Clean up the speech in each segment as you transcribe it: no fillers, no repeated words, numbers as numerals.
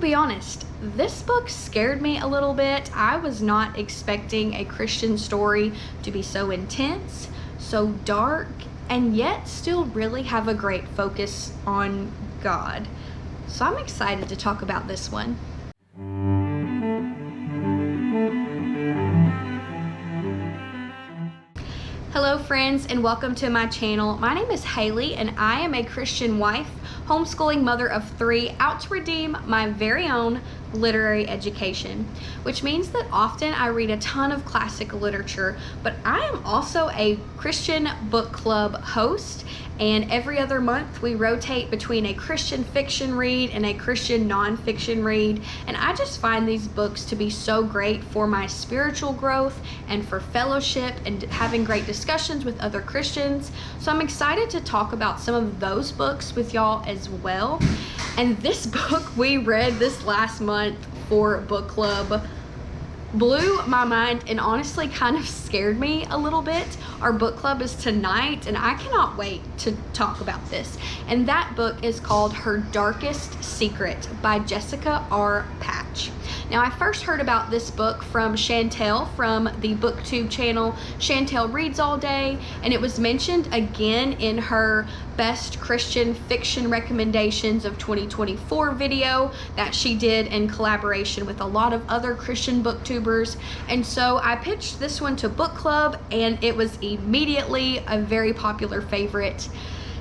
be honest, this book scared me a little bit. I was not expecting a Christian story to be so intense, so dark, and yet still really have a great focus on God. So I'm excited to talk about this one. Hello friends, and welcome to my channel. My name is Haley and I am a Christian wife, homeschooling mother of 3, out to redeem my very own literary education, which means that often I read a ton of classic literature, but I am also a Christian book club host, and every other month we rotate between a Christian fiction read and a Christian nonfiction read, and I just find these books to be so great for my spiritual growth and for fellowship and having great discussions with other Christians. So I'm excited to talk about some of those books with y'all as well. And this book we read this last month for book club blew my mind and honestly kind of scared me a little bit. Our book club is tonight and I cannot wait to talk about this. And that book is called Her Darkest Secret by Jessica R. Patch. Now, I first heard about this book from Chantel from the booktube channel Chantel Reads All Day, and it was mentioned again in her Best Christian Fiction Recommendations of 2024 video that she did in collaboration with a lot of other Christian booktubers. And so I pitched this one to book club and it was immediately a very popular favorite.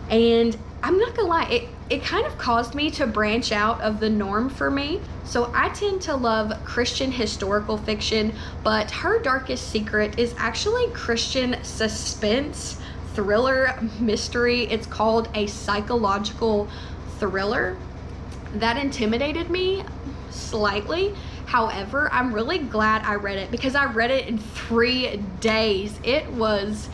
And I'm not gonna lie, it kind of caused me to branch out of the norm for me. So I tend to love Christian historical fiction, but Her Darkest Secret is actually Christian suspense, thriller, mystery. It's called a psychological thriller. That intimidated me slightly. However, I'm really glad I read it because I read it in 3 days. It was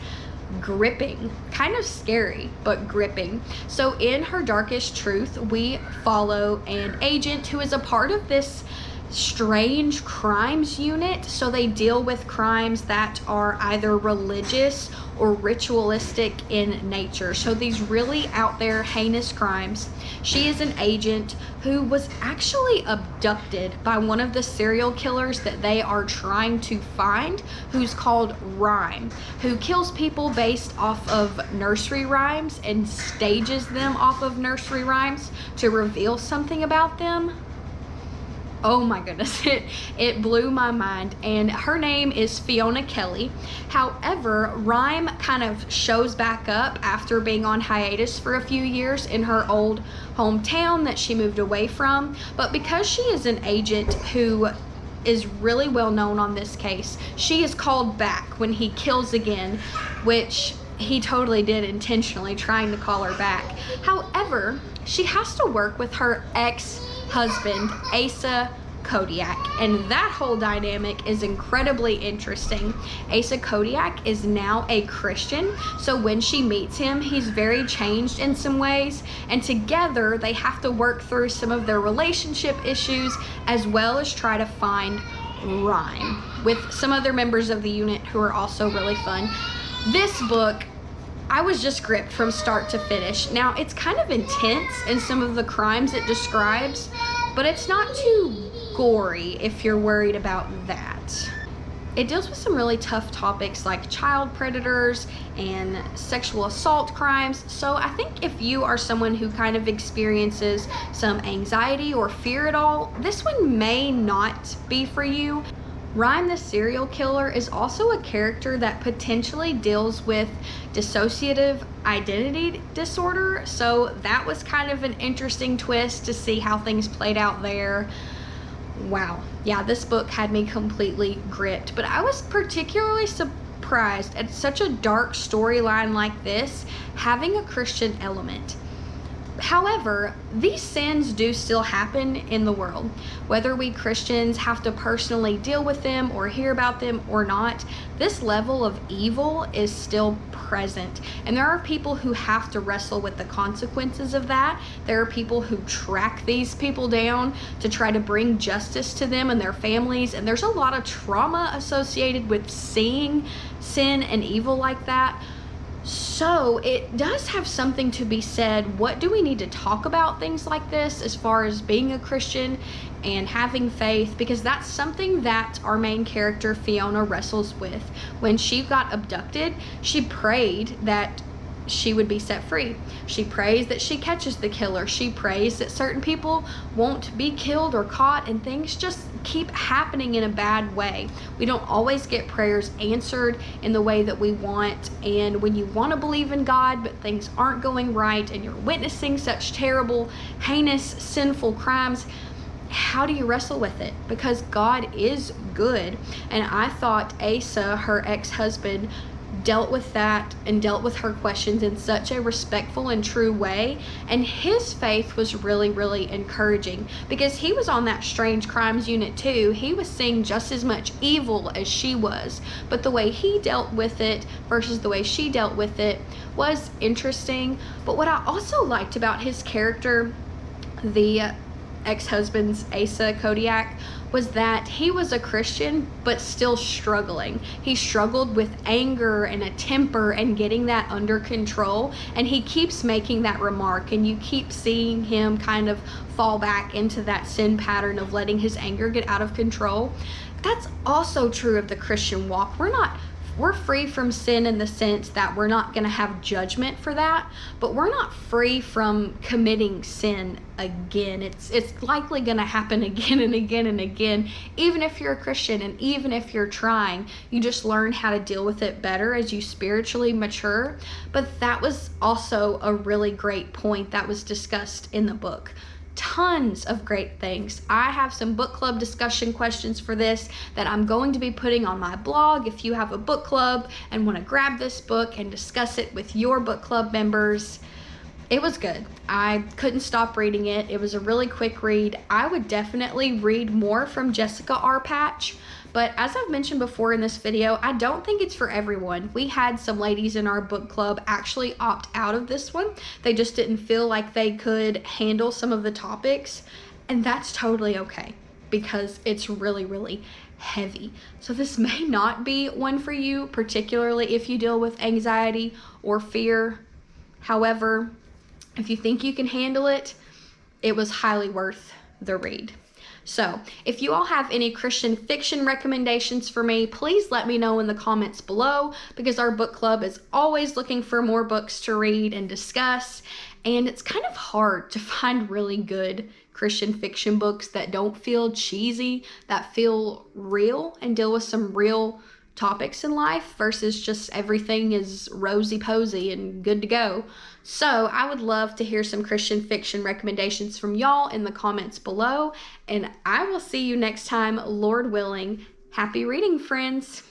gripping, kind of scary, but gripping. So in Her Darkest Truth, we follow an agent who is a part of this strange crimes unit. So they deal with crimes that are either religious or ritualistic in nature. So these really out there heinous crimes. She is an agent who was actually abducted by one of the serial killers that they are trying to find, who's called Rhyme, who kills people based off of nursery rhymes and stages them off of nursery rhymes to reveal something about them. Oh my goodness, it blew my mind. And her name is Fiona Kelly. However, Rhyme kind of shows back up after being on hiatus for a few years in her old hometown that she moved away from. But because she is an agent who is really well known on this case, she is called back when he kills again, which he totally did intentionally, trying to call her back. However, she has to work with her ex-husband, Asa Kodiak, and that whole dynamic is incredibly interesting. Asa Kodiak is now a Christian, so when she meets him, he's very changed in some ways, and together they have to work through some of their relationship issues as well as try to find Rhyme with some other members of the unit who are also really fun. This book, I was just gripped from start to finish. Now, it's kind of intense in some of the crimes it describes, but it's not too gory if you're worried about that. It deals with some really tough topics like child predators and sexual assault crimes. So I think if you are someone who kind of experiences some anxiety or fear at all, this one may not be for you. Rhyme the serial killer is also a character that potentially deals with dissociative identity disorder, so that was kind of an interesting twist to see how things played out there. Wow, yeah, this book had me completely gripped, but I was particularly surprised at such a dark storyline like this having a Christian element. However, these sins do still happen in the world. Whether we Christians have to personally deal with them or hear about them or not, this level of evil is still present. And there are people who have to wrestle with the consequences of that. There are people who track these people down to try to bring justice to them and their families. And there's a lot of trauma associated with seeing sin and evil like that. So it does have something to be said. What do we need to talk about things like this as far as being a Christian and having faith? Because that's something that our main character Fiona wrestles with. When she got abducted, she prayed that she would be set free. She prays that she catches the killer. She prays that certain people won't be killed or caught, and things just keep happening in a bad way. We don't always get prayers answered in the way that we want, and when you want to believe in God but things aren't going right and you're witnessing such terrible, heinous, sinful crimes, how do you wrestle with it? Because God is good. And I thought Asa, her ex-husband, dealt with that and dealt with her questions in such a respectful and true way, and his faith was really, really encouraging, because he was on that strange crimes unit too. He was seeing just as much evil as she was, but the way he dealt with it versus the way she dealt with it was interesting. But what I also liked about his character, the ex-husband's Asa Kodiak, was that he was a Christian but still struggling. He struggled with anger and a temper and getting that under control, and he keeps making that remark, and you keep seeing him kind of fall back into that sin pattern of letting his anger get out of control. That's also true of the Christian walk. We're free from sin in the sense that we're not going to have judgment for that, but we're not free from committing sin again. It's likely going to happen again and again and again, even if you're a Christian and even if you're trying. You just learn how to deal with it better as you spiritually mature. But that was also a really great point that was discussed in the book. Tons of great things. I have some book club discussion questions for this that I'm going to be putting on my blog. If you have a book club and want to grab this book and discuss it with your book club members, it was good. I couldn't stop reading it. It was a really quick read. I would definitely read more from Jessica R. Patch, but as I've mentioned before in this video, I don't think it's for everyone. We had some ladies in our book club actually opt out of this one. They just didn't feel like they could handle some of the topics, and that's totally okay because it's really, really heavy. So this may not be one for you, particularly if you deal with anxiety or fear. However, if you think you can handle it, it was highly worth the read. So if you all have any Christian fiction recommendations for me, please let me know in the comments below, because our book club is always looking for more books to read and discuss. And it's kind of hard to find really good Christian fiction books that don't feel cheesy, that feel real and deal with some real topics in life versus just everything is rosy posy and good to go. So I would love to hear some Christian fiction recommendations from y'all in the comments below, and I will see you next time, Lord willing. Happy reading, friends.